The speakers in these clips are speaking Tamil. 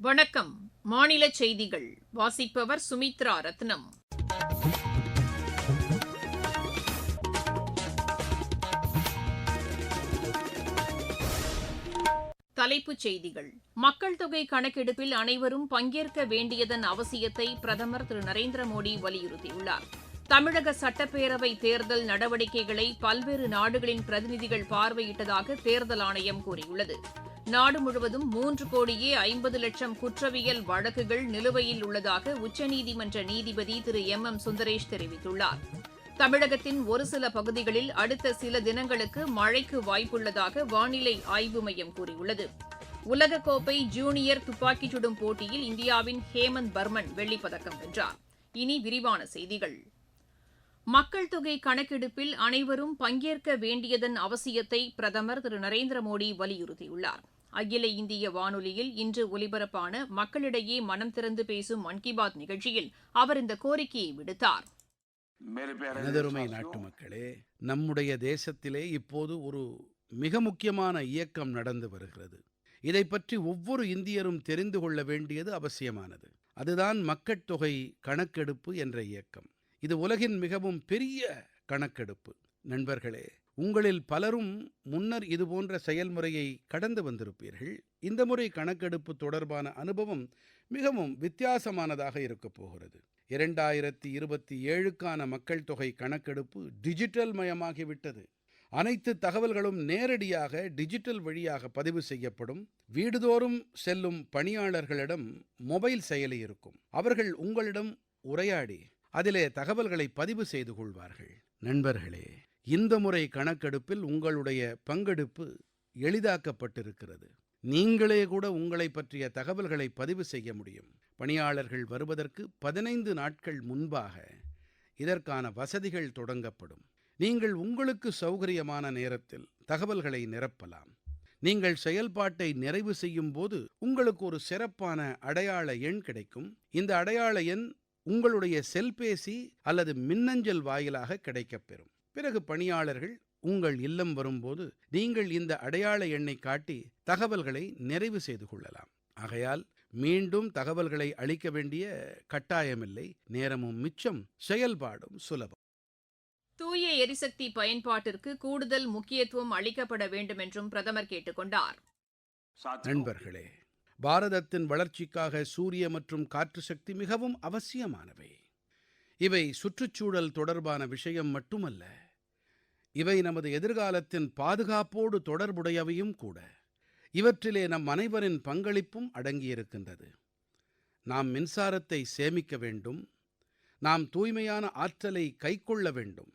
வணக்கம். மாநில செய்திகள் வாசிப்பவர் சுமித்ரா ரத்னம். தலைப்புச் செய்திகள். மக்கள் தொகை கணக்கெடுப்பில் அனைவரும் பங்கேற்க வேண்டியதன் அவசியத்தை பிரதமர் திரு நரேந்திர மோடி வலியுறுத்தியுள்ளார். தமிழக சட்டப்பேரவை தேர்தல் நடவடிக்கைகளை பல்வேறு நாடுகளின் பிரதிநிதிகள் பார்வையிட்டதாக தேர்தல் ஆணையம் கூறியுள்ளது. நாடு முழுவதும் 3,50,00,000 குற்றவியல் வழக்குகள் நிலுவையில் உள்ளதாக உச்சநீதிமன்ற நீதிபதி திரு எம் சுந்தரேஷ் தெரிவித்துள்ளார். தமிழகத்தின் ஒரு சில பகுதிகளில் அடுத்த சில தினங்களுக்கு மழைக்கு வாய்ப்புள்ளதாக வானிலை ஆய்வு மையம் கூறியுள்ளது. உலகக்கோப்பை ஜூனியர் துப்பாக்கிச் சுடும் போட்டியில் இந்தியாவின் ஹேமந்த் பர்மன் வெள்ளிப்பதக்கம் வென்றார். இனி விரிவான செய்திகள். மக்கள் தொகை கணக்கெடுப்பில் அனைவரும் பங்கேற்க வேண்டியதன் அவசியத்தை பிரதமர் திரு நரேந்திர மோடி வலியுறுத்தியுள்ளார். அகில இந்திய வானொலியில் இன்று ஒலிபரப்பான மக்களிடையே மனம் திறந்து பேசும் மன் கி பாத் நிகழ்ச்சியில் அவர் இந்த கோரிக்கையை விடுத்தார். எனதருமை நாட்டு மக்களே, நம்முடைய தேசத்திலே இப்போது ஒரு மிக முக்கியமான இயக்கம் நடந்து வருகிறது. இதை பற்றி ஒவ்வொரு இந்தியரும் தெரிந்து கொள்ள வேண்டியது அவசியமானது. அதுதான் மக்கட்தொகை கணக்கெடுப்பு என்ற இயக்கம். இது உலகின் மிகவும் பெரிய கணக்கெடுப்பு. நண்பர்களே, உங்களில் பலரும் முன்னர் இதுபோன்ற செயல்முறையை கடந்து வந்திருப்பீர்கள். இந்த முறை கணக்கெடுப்பு தொடர்பான அனுபவம் மிகவும் வித்தியாசமானதாக இருக்கப் போகிறது. 2027க்கான மக்கள் தொகை கணக்கெடுப்பு டிஜிட்டல் மயமாகிவிட்டது. அனைத்து தகவல்களும் நேரடியாக டிஜிட்டல் வழியாக பதிவு செய்யப்படும். வீடுதோறும் செல்லும் பணியாளர்களிடம் மொபைல் செயலி இருக்கும். அவர்கள் உங்களிடம் உரையாடி அதிலே தகவல்களை பதிவு செய்து கொள்வார்கள். நண்பர்களே, இந்த முறை கணக்கெடுப்பில் உங்களுடைய பங்கெடுப்பு எளிதாக்கப்பட்டிருக்கிறது. நீங்களே கூட உங்களை பற்றிய தகவல்களை பதிவு செய்ய முடியும். பணியாளர்கள் வருவதற்கு 15 நாட்கள் முன்பாக இதற்கான வசதிகள் தொடங்கப்படும். நீங்கள் உங்களுக்கு சௌகரியமான நேரத்தில் தகவல்களை நிரப்பலாம். நீங்கள் செயல்பாட்டை நிறைவு செய்யும் போது உங்களுக்கு ஒரு சிறப்பான அடையாள எண் கிடைக்கும். இந்த அடையாள எண் உங்களுடைய செல்பேசி அல்லது மின்னஞ்சல் வாயிலாக கிடைக்கப்பெறும். பிறகு பணியாளர்கள் உங்கள் இல்லம் வரும்போது நீங்கள் இந்த அடையாள எண்ணை காட்டி தகவல்களை நிறைவு செய்து கொள்ளலாம். ஆகையால் மீண்டும் தகவல்களை அளிக்க வேண்டிய கட்டாயமில்லை. நேரமும் மிச்சம், செயல்பாடும் சுலபம். தூய எரிசக்தி பயன்பாட்டிற்கு கூடுதல் முக்கியத்துவம் அளிக்கப்பட வேண்டும் என்றும் பிரதமர் கேட்டுக் கொண்டார். நண்பர்களே, பாரதத்தின் வளர்ச்சிக்காக சூரிய மற்றும் காற்று சக்தி மிகவும் அவசியமானவை. இவை சுற்றுச்சூழல் தொடர்பான விஷயம் மட்டுமல்ல, இவை நமது எதிர்காலத்தின் பாதுகாப்போடு தொடர்புடையவையும் கூட. இவற்றிலே நம் அனைவரின் பங்களிப்பும் அடங்கியிருக்கின்றது. நாம் மின்சாரத்தை சேமிக்க வேண்டும். நாம் தூய்மையான ஆற்றலை கைக்கொள்ள வேண்டும்.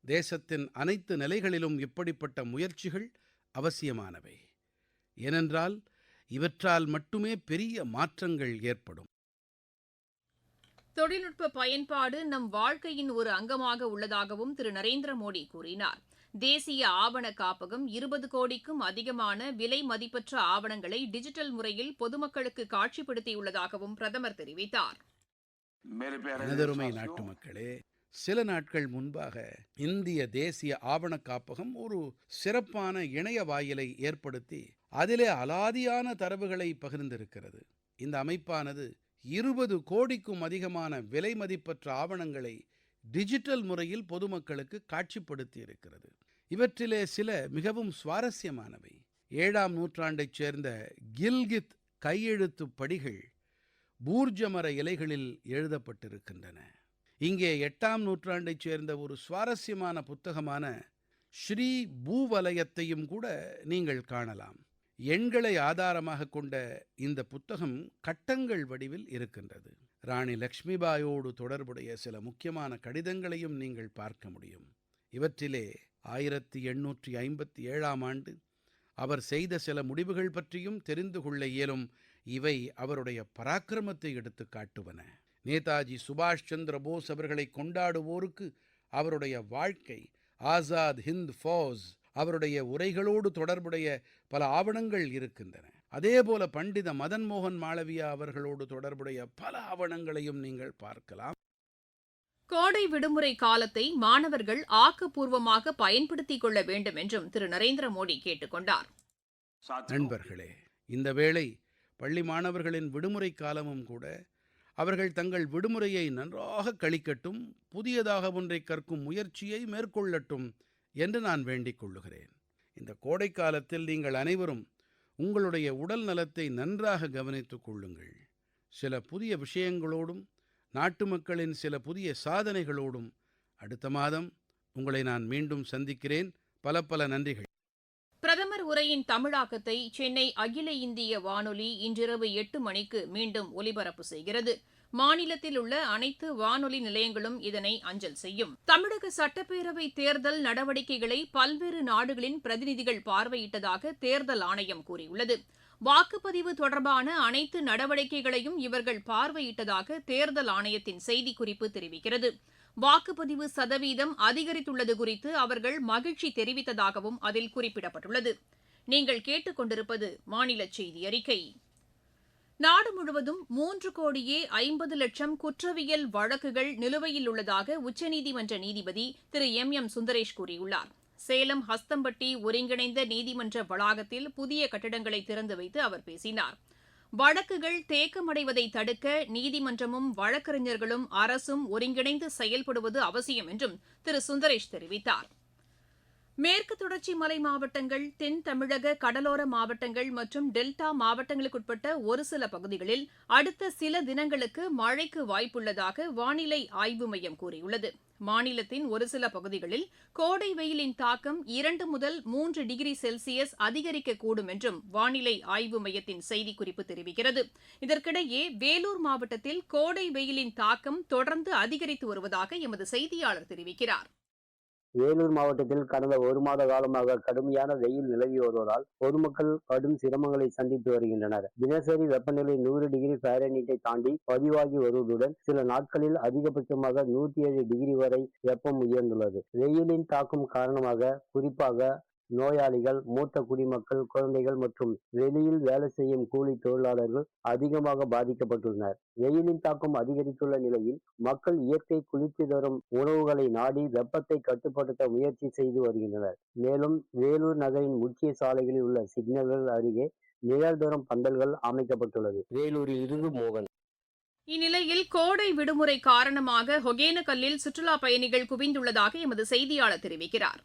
தேசத்தின் அனைத்து நிலைகளிலும் இப்படிப்பட்ட முயற்சிகள் அவசியமானவை. ஏனென்றால் இவற்றால் மட்டுமே பெரிய மாற்றங்கள் ஏற்படும். தொழில்நுட்ப பயன்பாடு நம் வாழ்க்கையின் ஒரு அங்கமாக உள்ளதாகவும் திரு நரேந்திர மோடி கூறினார். தேசிய ஆவண காப்பகம் 20 கோடிக்கும் அதிகமான விலை மதிப்பற்ற ஆவணங்களை டிஜிட்டல் முறையில் பொதுமக்களுக்கு காட்சிப்படுத்தியுள்ளதாகவும் பிரதமர் தெரிவித்தார். எனதருமை நாட்டு மக்களே, சில நாட்கள் முன்பாக இந்திய தேசிய ஆவண காப்பகம் ஒரு சிறப்பான இணைய வாயிலை ஏற்படுத்தி அதிலே அலாதியான தரவுகளை பகிர்ந்திருக்கிறது. இந்த அமைப்பானது 20 கோடிக்கும் அதிகமான விலை மதிப்பற்ற ஆவணங்களை டிஜிட்டல் முறையில் பொதுமக்களுக்கு காட்சிப்படுத்தி இருக்கிறது. இவற்றிலே சில மிகவும் சுவாரஸ்யமானவை. 7ஆம் நூற்றாண்டைச் சேர்ந்த கில்கித் கையெழுத்து படிகள் பூர்ஜமர இலைகளில் எழுதப்பட்டிருக்கின்றன. இங்கே 8ஆம் நூற்றாண்டைச் சேர்ந்த ஒரு சுவாரஸ்யமான புத்தகமான ஸ்ரீ பூவலயத்தையும் கூட நீங்கள் காணலாம். எண்களை ஆதாரமாக கொண்ட இந்த புத்தகம் கட்டங்கள் வடிவில் இருக்கின்றது. ராணி லக்ஷ்மிபாயோடு தொடர்புடைய சில முக்கியமான கடிதங்களையும் நீங்கள் பார்க்க முடியும். இவற்றிலே 1857ஆம் ஆண்டு அவர் செய்த சில முடிவுகள் பற்றியும் தெரிந்து கொள்ள இயலும். இவை அவருடைய பராக்கிரமத்தை எடுத்து காட்டுவன. நேதாஜி சுபாஷ் சந்திர போஸ் அவர்களை கொண்டாடுவோருக்கு அவருடைய வாழ்க்கை, ஆசாத் ஹிந்த் ஃபௌஜ், அவருடைய உரைகளோடு தொடர்புடைய பல ஆவணங்கள் இருக்கின்றன. அதேபோல பண்டித மதன் மோகன் மாளவியா அவர்களோடு தொடர்புடைய பல ஆவணங்களையும் நீங்கள் பார்க்கலாம். கோடை விடுமுறை காலத்தை மாணவர்கள் ஆக்கப்பூர்வமாக பயன்படுத்திக் கொள்ள வேண்டும் என்றும் திரு நரேந்திர மோடி கேட்டுக் கொண்டார். நண்பர்களே, இந்த வேளை பள்ளி மாணவர்களின் விடுமுறை காலமும் கூட அவர்கள் தங்கள் விடுமுறையை நன்றாக கழிக்கட்டும், புதியதாக ஒன்றை கற்கும் முயற்சியை மேற்கொள்ளட்டும் என்று நான் வேண்டிக் கொள்ளுகிறேன். இந்த கோடைக்காலத்தில் நீங்கள் அனைவரும் உங்களுடைய உடல் நலத்தை நன்றாக கவனித்துக் கொள்ளுங்கள். சில புதிய விஷயங்களோடும் நாட்டு மக்களின் சில புதிய சாதனைகளோடும் அடுத்த மாதம் உங்களை நான் மீண்டும் சந்திக்கிறேன். பல பல நன்றிகள். பிரதமர் உரையின் தமிழாக்கத்தை சென்னை அகில இந்திய வானொலி இன்றிரவு 8 மணிக்கு மீண்டும் ஒலிபரப்பு செய்கிறது. மாநிலத்தில் உள்ள அனைத்து வானொலி நிலையங்களும் இதனை அஞ்சல் செய்யும். தமிழக சட்டப்பேரவை தேர்தல் நடவடிக்கைகளை பல்வேறு நாடுகளின் பிரதிநிதிகள் பார்வையிட்டதாக தேர்தல் ஆணையம் கூறியுள்ளது. வாக்குப்பதிவு தொடர்பான அனைத்து நடவடிக்கைகளையும் இவர்கள் பார்வையிட்டதாக தேர்தல் ஆணையத்தின் செய்திக்குறிப்பு தெரிவிக்கிறது. வாக்குப்பதிவு சதவீதம் அதிகரித்துள்ளது குறித்து அவர்கள் மகிழ்ச்சி தெரிவித்ததாகவும் அதில் குறிப்பிடப்பட்டுள்ளது. நீங்கள் கேட்டுக்கொண்டிருப்பது மாநில செய்தி அறிக்கை. நாடு முழுவதும் 3,50,00,000 குற்றவியல் வழக்குகள் நிலுவையில் உள்ளதாக உச்சநீதிமன்ற நீதிபதி திரு எம் சுந்தரேஷ் கூறியுள்ளார். சேலம் ஹஸ்தம்பட்டி ஒருங்கிணைந்த நீதிமன்ற வளாகத்தில் புதிய கட்டிடங்களை திறந்து வைத்து அவர் பேசினார். வழக்குகள் தேக்கமடைவதை தடுக்க நீதிமன்றமும் வழக்கறிஞர்களும் அரசும் ஒருங்கிணைந்து செயல்படுவது அவசியம் என்றும் திரு சுந்தரேஷ் தெரிவித்தார். மேற்கு தொடர்ச்சி மலை மாவட்டங்கள், தென் தமிழக கடலோர மாவட்டங்கள் மற்றும் டெல்டா மாவட்டங்களுக்குட்பட்ட ஒரு சில பகுதிகளில் அடுத்த சில தினங்களுக்கு மழைக்கு வாய்ப்புள்ளதாக வானிலை ஆய்வு மையம் கூறியுள்ளது. மாநிலத்தின் ஒரு சில பகுதிகளில் கோடை வெயிலின் தாக்கம் 2 முதல் 3 டிகிரி செல்சியஸ் அதிகரிக்கக்கூடும் என்றும் வானிலை ஆய்வு மையத்தின் செய்திக்குறிப்பு தெரிவிக்கிறது. இதற்கிடையே வேலூர் மாவட்டத்தில் கோடை வெயிலின் தாக்கம் தொடர்ந்து அதிகரித்து வருவதாக எமது செய்தியாளர் தெரிவிக்கிறார். வேலூர் மாவட்டத்தில் கடந்த 1 மாத காலமாக கடுமையான வெயில் நிலவி வருவதால் பொதுமக்கள் கடும் சிரமங்களை சந்தித்து வருகின்றனர். தினசரி வெப்பநிலை 100 டிகிரி ஃபாரன்ஹீட்டை தாண்டி பதிவாகி வருவதுடன் சில நாட்களில் அதிகபட்சமாக 107 டிகிரி வரை வெப்பம் உயர்ந்துள்ளது. வெயிலின் தாக்கம் காரணமாக குறிப்பாக நோயாளிகள், மூத்த குடிமக்கள், குழந்தைகள் மற்றும் வெளியில் வேலை செய்யும் கூலி தொழிலாளர்கள் அதிகமாக பாதிக்கப்பட்டுள்ளனர். வெயிலின் தாக்கம் அதிகரித்துள்ள நிலையில் மக்கள் இயற்கை குளிர்ச்சி தரும் உணவுகளை நாடி வெப்பத்தை கட்டுப்படுத்த முயற்சி செய்து வருகின்றனர். மேலும் வேலூர் நகரின் முக்கிய சாலைகளில் உள்ள சிக்னல்கள் அருகே நிழல்தரும் பந்தல்கள் அமைக்கப்பட்டுள்ளது. வேலூரில் இருந்து மோகன். இந்நிலையில் கோடை விடுமுறை காரணமாக ஒகேனக்கல்லில் சுற்றுலா பயணிகள் குவிந்துள்ளதாக எமது செய்தியாளர் தெரிவிக்கிறார்.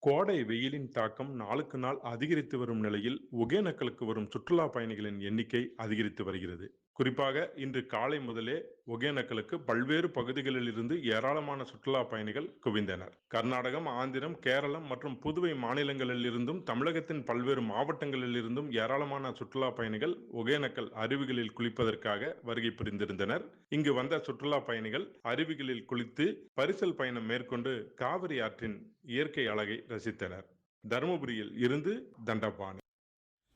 கோடை வெயிலின் தாக்கம் நாளுக்கு நாள் அதிகரித்து வரும் நிலையில் ஒகேனக்கலுக்கு வரும் சுற்றுலா பயணிகளின் எண்ணிக்கை அதிகரித்து வருகிறது. குறிப்பாக இன்று காலை முதலே ஒகேனக்கலுக்கு பல்வேறு பகுதிகளில் இருந்து ஏராளமான சுற்றுலா பயணிகள் குவிந்தனர். கர்நாடகம், ஆந்திரம், கேரளம் மற்றும் புதுவை மாநிலங்களில் இருந்தும் தமிழகத்தின் பல்வேறு மாவட்டங்களில் இருந்தும் ஏராளமான சுற்றுலா பயணிகள் ஒகேனக்கல் அருவிகளில் குளிப்பதற்காக வருகை புரிந்திருந்தனர். இங்கு வந்த சுற்றுலா பயணிகள் அருவிகளில் குளித்து பரிசல் பயணம் மேற்கொண்டு காவிரி ஆற்றின் இயற்கை அழகை ரசித்தனர். தருமபுரியில் இருந்து தண்டபாணி.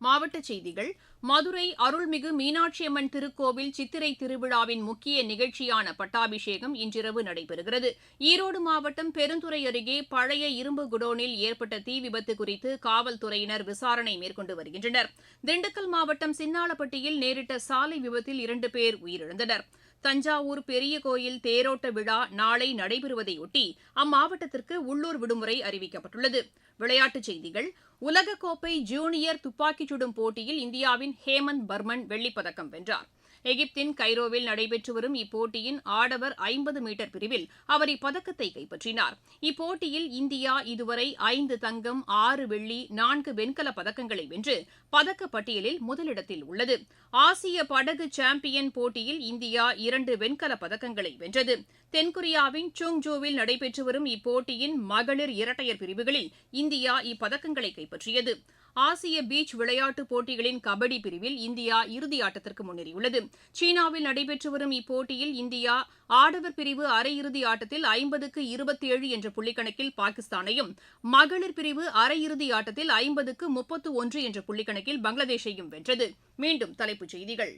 மாவட்டச் செய்திகள். மதுரை அருள்மிகு மீனாட்சியம்மன் திருக்கோவில் சித்திரை திருவிழாவின் முக்கிய நிகழ்ச்சியான பட்டாபிஷேகம் இன்றிரவு நடைபெறுகிறது. ஈரோடு மாவட்டம் பெருந்துறை அருகே பழைய இரும்பு குடோனில் ஏற்பட்ட தீ விபத்து குறித்து காவல்துறையினர் விசாரணை மேற்கொண்டு வருகின்றனர். திண்டுக்கல் மாவட்டம் சின்னாளப்பட்டியில் நேரிட்ட சாலை விபத்தில் 2 பேர் உயிரிழந்தனர். தஞ்சாவூர் பெரிய கோயில் தேரோட்ட விழா நாளை நடைபெறுவதையொட்டி அம்மாவட்டத்திற்கு உள்ளூர் விடுமுறை அறிவிக்கப்பட்டுள்ளது. விளையாட்டுச் செய்திகள். உலகக்கோப்பை ஜூனியர் துப்பாக்கிச் சுடும் போட்டியில் இந்தியாவின் ஹேமந்த் பர்மன் வெள்ளிப்பதக்கம் வென்றார். எகிப்தின் கைரோவில் நடைபெற்று வரும் இப்போட்டியின் ஆடவர் 50 மீட்டர் பிரிவில் அவர் இப்பதக்கத்தை கைப்பற்றினார். இப்போட்டியில் இந்தியா இதுவரை 5 தங்கம், 6 வெள்ளி, 4 வெண்கலப் பதக்கங்களை வென்று பதக்கப்பட்டியலில் முதலிடத்தில் உள்ளது. ஆசிய படகு சாம்பியன் போட்டியில் இந்தியா 2 வெண்கலப் பதக்கங்களை வென்றது. தென்கொரியாவின் சுங்ஜூவில் நடைபெற்று வரும் இப்போட்டியின் மகளிர் இரட்டையர் பிரிவுகளில் இந்தியா இப்பதக்கங்களை கைப்பற்றியது. ஆசிய பீச் விளையாட்டுப் போட்டிகளின் கபடி பிரிவில் இந்தியா இறுதியாட்டத்திற்கு முன்னேறியுள்ளது. சீனாவில் நடைபெற்று வரும் இப்போட்டியில் இந்தியா ஆடவர் பிரிவு அரையிறுதி ஆட்டத்தில் 50-27 என்ற புள்ளிக்கணக்கில் பாகிஸ்தானையும், மகளிர் பிரிவு அரையிறுதி ஆட்டத்தில் 50-31 என்ற புள்ளிக்கணக்கில் பங்களாதேஷையும் வென்றது. மீண்டும் தலைப்புச் செய்திகள்.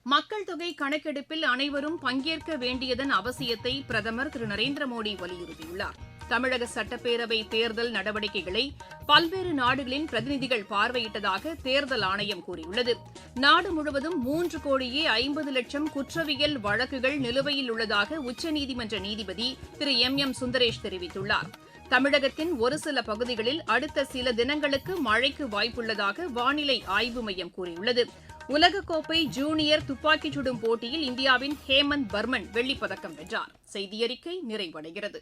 மக்கள் தொகை கணக்கெடுப்பில் அனைவரும் பங்கேற்க வேண்டியதன் அவசியத்தை பிரதமர் திரு நரேந்திர மோடி வலியுறுத்தியுள்ளார். தமிழக சட்டப்பேரவை தேர்தல் நடவடிக்கைகளை பல்வேறு நாடுகளின் பிரதிநிதிகள் பார்வையிட்டதாக தேர்தல் ஆணையம் கூறியுள்ளது. நாடு முழுவதும் 3,50,00,000 குற்றவியல் வழக்குகள் நிலுவையில் உள்ளதாக உச்சநீதிமன்ற நீதிபதி திரு எம் சுந்தரேஷ் தெரிவித்துள்ளார். தமிழகத்தின் ஒரு சில பகுதிகளில் அடுத்த சில தினங்களுக்கு மழைக்கு வாய்ப்புள்ளதாக வானிலை ஆய்வு மையம் கூறியுள்ளது. உலகக்கோப்பை ஜூனியர் துப்பாக்கிச் சுடும் போட்டியில் இந்தியாவின் ஹேமந்த் பர்மன் வெள்ளிப்பதக்கம் வென்றார். செய்தியறிக்கை நிறைவடைகிறது.